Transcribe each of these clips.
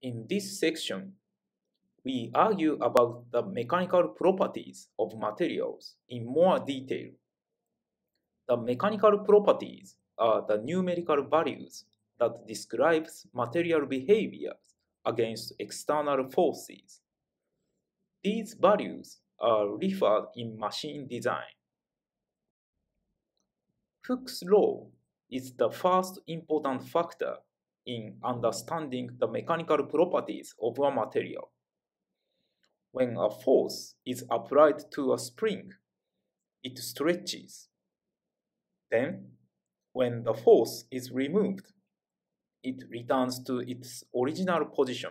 In this section, we argue about the mechanical properties of materials in more detail. The mechanical properties are the numerical values that describe material behaviors against external forces. These values are referred in machine design. Hooke's law is the first important factor in understanding the mechanical properties of a material. When a force is applied to a spring, it stretches. Then, when the force is removed, it returns to its original position.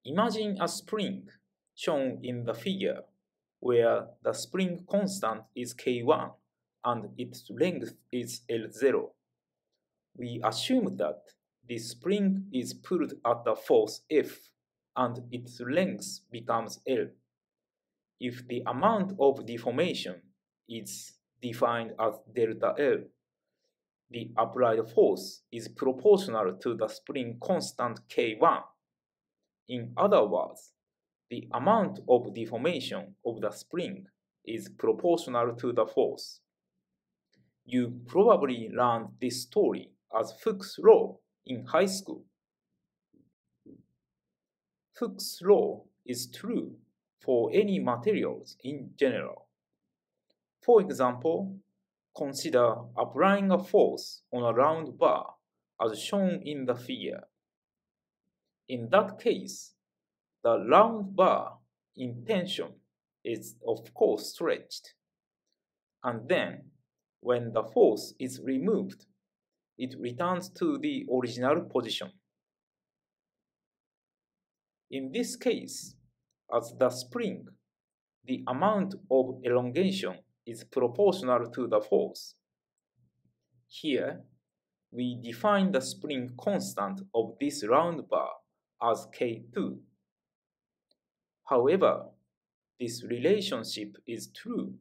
Imagine a spring shown in the figure where the spring constant is K1 and its length is L0. We assume that the spring is pulled at a force F and its length becomes L. If the amount of deformation is defined as delta L, the applied force is proportional to the spring constant K1. In other words, the amount of deformation of the spring is proportional to the force. You probably learned this story as Hooke's law in high school. Hooke's law is true for any materials in general. For example, consider applying a force on a round bar as shown in the figure. In that case, the round bar in tension is of course stretched, and then when the force is removed, it returns to the original position. In this case, as the spring, the amount of elongation is proportional to the force. Here, we define the spring constant of this round bar as K2. However, this relationship is true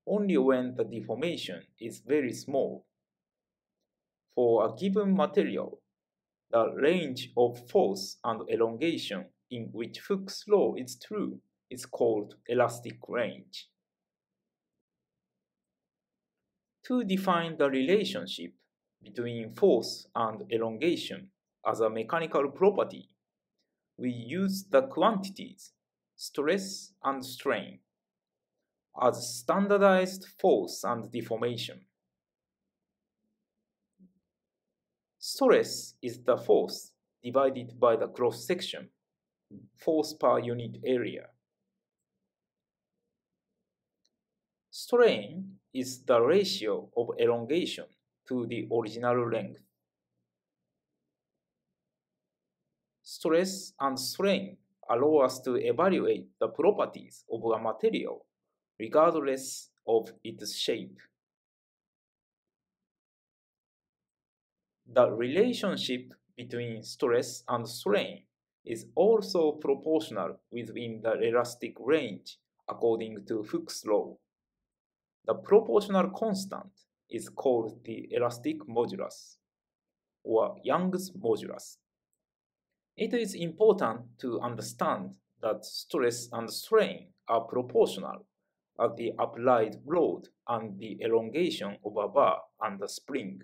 only when the deformation is very small. For a given material, the range of force and elongation in which Hooke's law is true is called elastic range. To define the relationship between force and elongation as a mechanical property, we use the quantities stress and strain as standardized force and deformation. Stress is the force divided by the cross-section, force per unit area. Strain is the ratio of elongation to the original length. Stress and strain allow us to evaluate the properties of a material regardless of its shape. The relationship between stress and strain is also proportional within the elastic range according to Hooke's law. The proportional constant is called the elastic modulus, or Young's modulus. It is important to understand that stress and strain are proportional at the applied load and the elongation of a bar and the spring.